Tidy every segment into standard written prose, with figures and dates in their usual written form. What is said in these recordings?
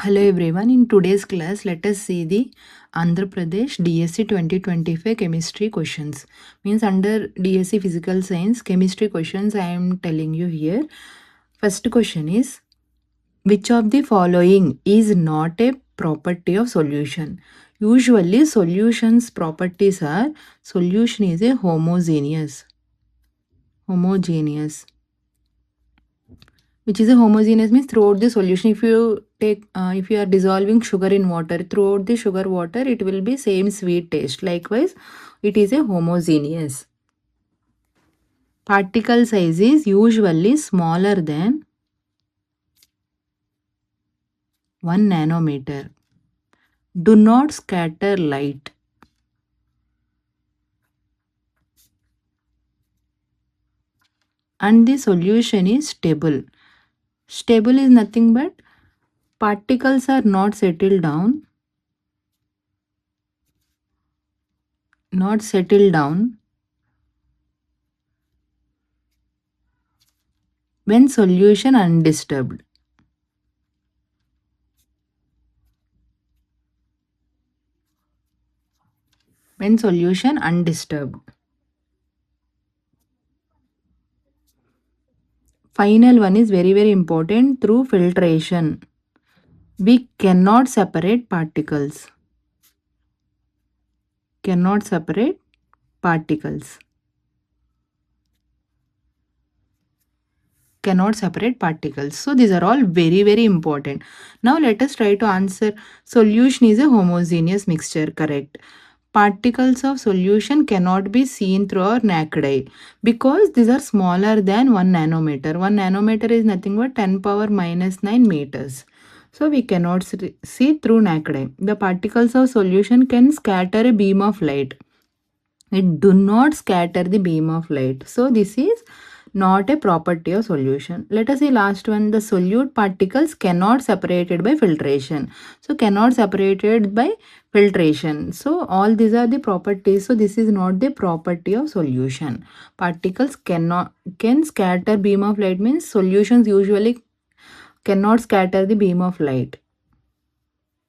Hello everyone, in today's class let us see the Andhra Pradesh DSC 2025 chemistry questions. Means under DSC physical science chemistry questions I am telling you here. First question is, which of the following is not a property of solution? Usually solutions properties are, solution is a homogeneous, which is a homogeneous means throughout the solution. If you take if you are dissolving sugar in water, throughout the sugar water it will be same sweet taste. Likewise it is a homogeneous. Particle size is usually smaller than 1 nanometer. Do not scatter light. And the solution is stable. Stable is nothing but particles are not settled down, when solution undisturbed. When solution undisturbed. Final one is very important. Through filtration, we cannot separate particles. Cannot separate particles. So these are all very important. Now let us try to answer. Solution is a homogeneous mixture. Correct. Particles of solution cannot be seen through our naked eye because these are smaller than 1 nanometer. 1 nanometer is nothing but 10 power minus 9 meters. So we cannot see through naked eye. The particles of solution can scatter a beam of light. It do not scatter the beam of light. So this is not a property of solution. Let us see last one. The solute particles cannot separated by filtration. So cannot separated by filtration. So all these are the properties. So this is not the property of solution. Particles can scatter beam of light means solutions usually cannot scatter the beam of light.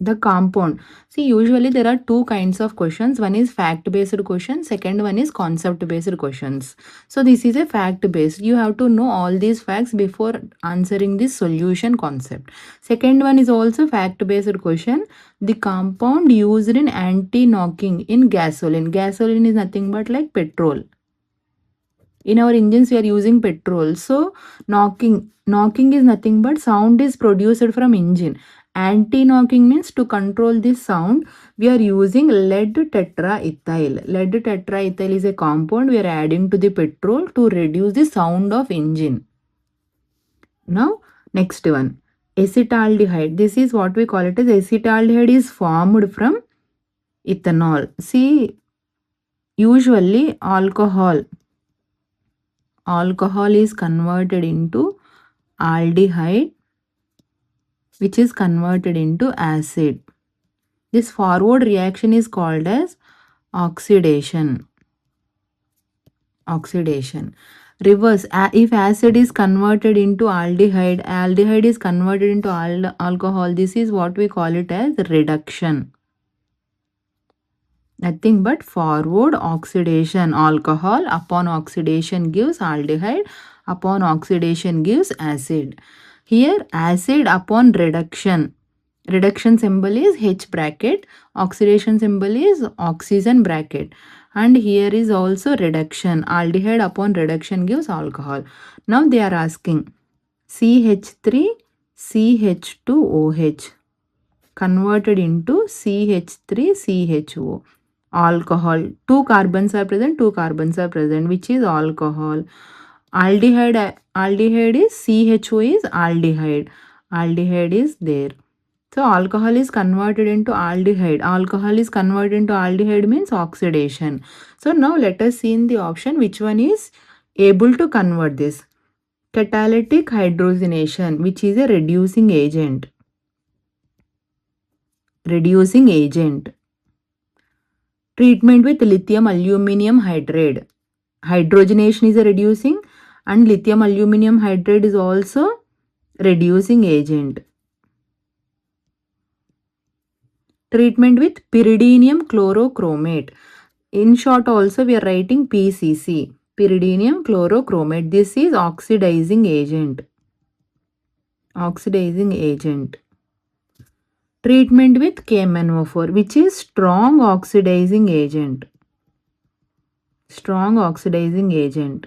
The compound. See, usually there are two kinds of questions. One is fact based question, second one is concept based questions. So this is a fact based. You have to know all these facts before answering this solution concept. Second one is also fact based question. The compound used in anti-knocking in gasoline. Gasoline is nothing but like petrol. In our engines we are using petrol. So knocking is nothing but sound is produced from engine. Anti-knocking means to control this sound we are using lead tetraethyl. Lead tetraethyl is a compound we are adding to the petrol to reduce the sound of engine. Now next one, acetaldehyde. This is what we call it as acetaldehyde is formed from ethanol. See, usually alcohol is converted into aldehyde, which is converted into acid. This forward reaction is called as oxidation. Reverse, if acid is converted into aldehyde is converted into alcohol. This is what we call it as reduction. Nothing but forward oxidation. Alcohol upon oxidation gives aldehyde, upon oxidation gives acid. Here acid upon reduction symbol is H bracket, oxidation symbol is oxygen bracket, and here is also reduction. Aldehyde upon reduction gives alcohol. Now they are asking CH3 CH2OH converted into CH3 CHO. Alcohol, two carbons are present, which is alcohol. Aldehyde is CHO is aldehyde is there. So alcohol is converted into aldehyde. Means oxidation. So now let us see in the option which one is able to convert this. Catalytic hydrogenation, which is a reducing agent. Treatment with lithium aluminum hydride. Hydrogenation is a reducing and lithium aluminum hydride is also reducing agent. Treatment with pyridinium chlorochromate. In short also we are writing PCC. Pyridinium chlorochromate. This is oxidizing agent. Oxidizing agent. Treatment with KMnO4, which is strong oxidizing agent. Strong oxidizing agent.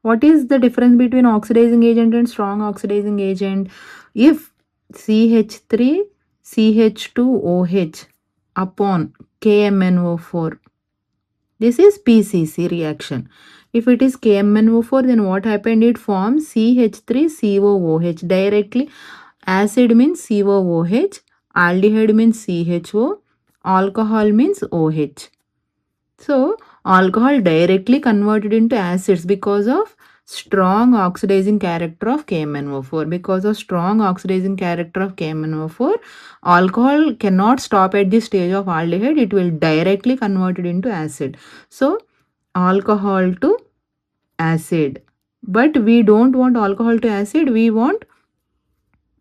What is the difference between oxidizing agent and strong oxidizing agent? If CH3 CH2OH upon KMnO4, this is PCC reaction. If it is KMnO4, then what happened? It forms CH3COOH directly. Acid means COOH, aldehyde means CHO, alcohol means OH. So, alcohol directly converted into acids because of strong oxidizing character of KMnO4. Because of strong oxidizing character of KMnO4, alcohol cannot stop at the stage of aldehyde. It will directly convert it into acid. So, alcohol to acid. But we don't want alcohol to acid. We want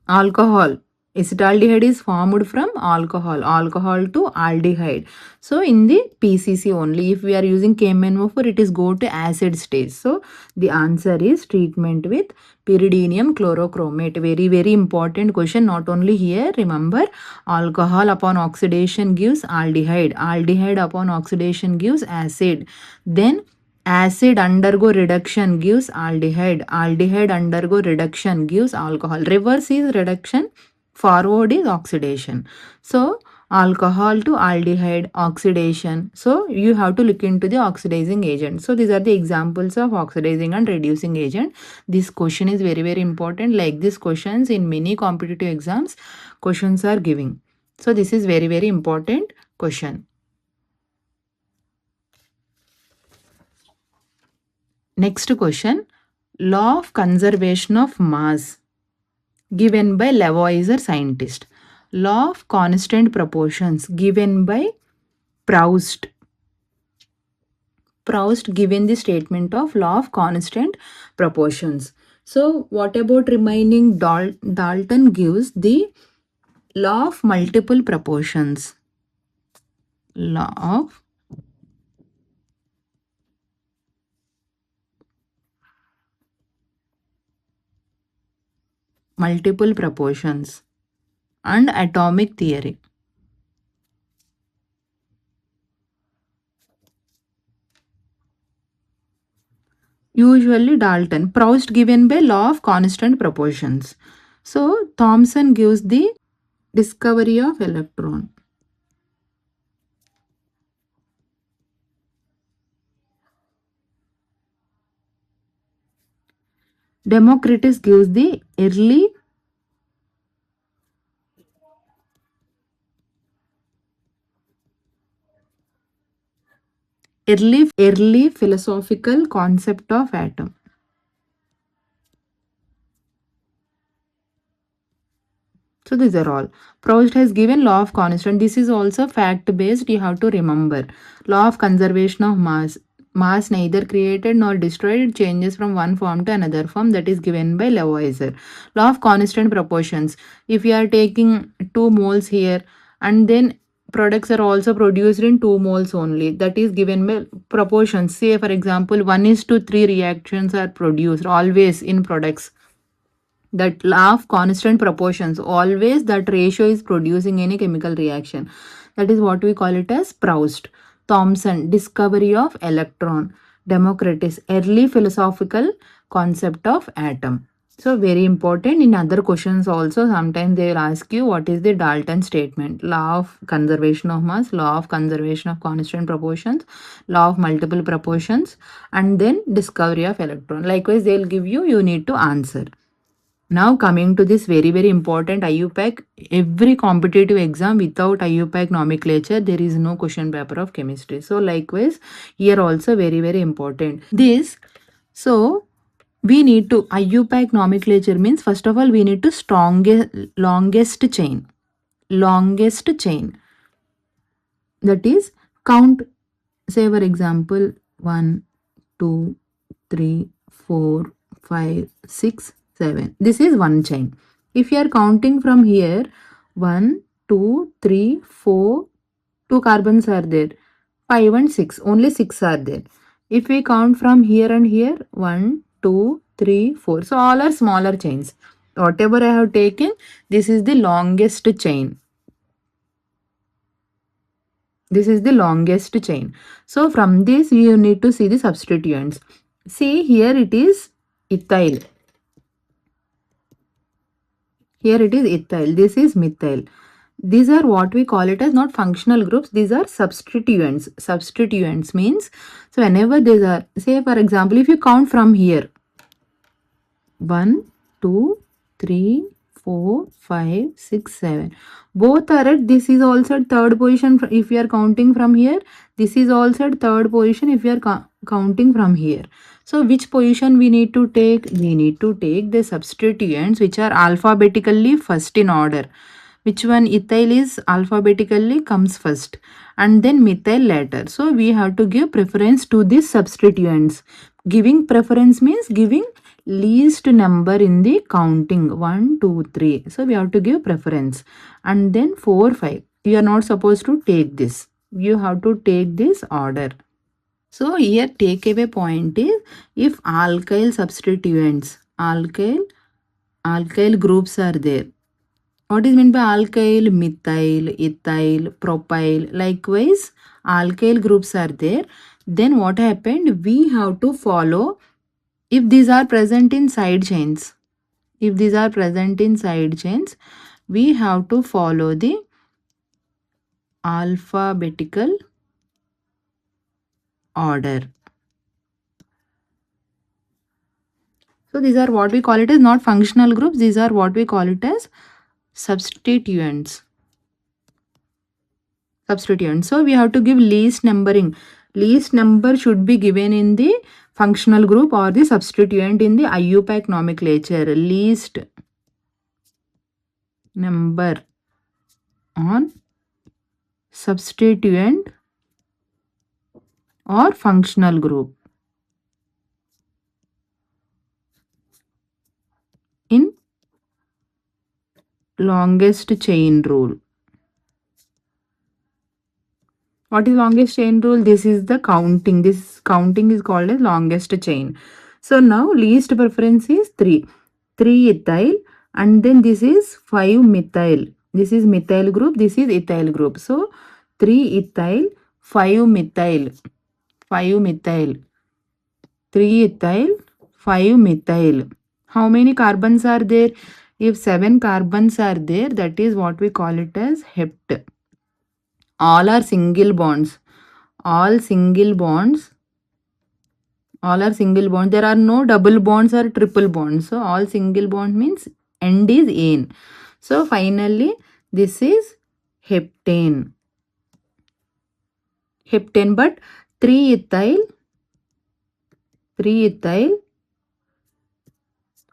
alcohol. Acetaldehyde is formed from alcohol to aldehyde. So in the PCC only, if we are using KMnO4, it is go to acid stage. So the answer is treatment with pyridinium chlorochromate. Very, very important question. Not only here, remember, alcohol upon oxidation gives aldehyde. Aldehyde upon oxidation gives acid. Then acid undergo reduction gives aldehyde. Aldehyde undergo reduction gives alcohol. Reverse is reduction, forward is oxidation. So alcohol to aldehyde oxidation. So you have to look into the oxidizing agent. So these are the examples of oxidizing and reducing agent. This question is very, very important. Like these questions in many competitive exams, questions are giving. So this is very, very important question. Next question, law of conservation of mass given by Lavoisier scientist. Law of constant proportions given by Proust. Proust given the statement of law of constant proportions. So what about remaining? Dalton gives the law of multiple proportions. Law of multiple proportions and atomic theory. Usually Dalton. Proust given by law of constant proportions. So Thomson gives the discovery of electron. Democritus gives the early philosophical concept of atom. So these are all. Proust has given law of constant. This is also fact based. You have to remember. Law of conservation of mass. Mass neither created nor destroyed. It changes from one form to another form. That is given by Lavoisier. Law of constant proportions. If you are taking 2 moles here and then products are also produced in 2 moles only, that is given by proportions. Say for example 1:3 reactions are produced always in products. That law of constant proportions, always that ratio is producing any chemical reaction. That is what we call it as Proust. Thomson, discovery of electron. Democritus, early philosophical concept of atom. So very important. In other questions also, sometimes they will ask you what is the Dalton statement. Law of conservation of mass, law of conservation of constant proportions, law of multiple proportions, and then discovery of electron. Likewise, they will give you, you need to answer. Now coming to this very, very important IUPAC. Every competitive exam without IUPAC nomenclature, there is no question paper of chemistry. So likewise, here also very, very important. This, so we need to, IUPAC nomenclature means first of all, we need to longest chain. Longest chain. That is count, say for example, 1, 2, 3, 4, 5, 6, 7. This is one chain. If you are counting from here, 1, 2, 3, 4, 2 carbons are there. 5 and 6, only 6 are there. If we count from here and here, 1, 2, 3, 4. So all are smaller chains. Whatever I have taken, this is the longest chain. This is the longest chain. So from this, you need to see the substituents. See, here it is ethyl. Here it is ethyl. This is methyl. These are what we call it as not functional groups. These are substituents. Substituents means, so whenever these are, say for example, if you count from here, 1, 2, 3, 4, 5, 6, 7. Both are at, this is also at third position if you are counting from here. This is also at third position if you are counting from here. So which position we need to take? We need to take the substituents which are alphabetically first in order. Which one? Ethyl is alphabetically comes first and then methyl later. So we have to give preference to these substituents. Giving preference means giving least number in the counting. 1, 2, 3. So we have to give preference. And then 4, 5. You are not supposed to take this. You have to take this order. So here takeaway point is, if alkyl substituents, alkyl groups are there. What is meant by alkyl? Methyl, ethyl, propyl. Likewise, alkyl groups are there. Then what happened? We have to follow, if these are present in side chains. If these are present in side chains, we have to follow the alphabetical order. So these are what we call it as not functional groups. These are what we call it as substituents. So we have to give least numbering. Least number should be given in the functional group or the substituent in the IUPAC nomenclature. Least number on substituent or functional group in longest chain rule. What is longest chain rule? This is the counting. This counting is called as longest chain. So now least preference is 3. 3 ethyl and then this is 5 methyl. This is methyl group. This is ethyl group. So 3 ethyl, 5 methyl, 5 methyl, 3 ethyl, 5 methyl. How many carbons are there? If 7 carbons are there, that is what we call it as hept. All are single bonds. All single bonds. All are single bonds. There are no double bonds or triple bonds. So all single bond means end is ane. So finally this is heptane. Heptane, but 3 ethyl,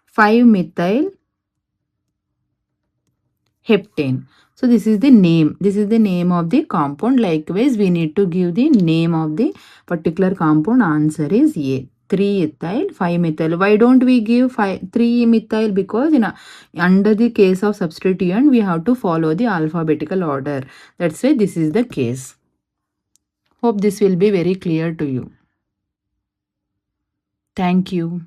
5 methyl, heptane. So this is the name. This is the name of the compound. Likewise, we need to give the name of the particular compound. Answer is A. 3 ethyl, 5 methyl. Why don't we give 3 methyl? Because under the case of substituent, we have to follow the alphabetical order. That's why this is the case. Hope this will be very clear to you. Thank you.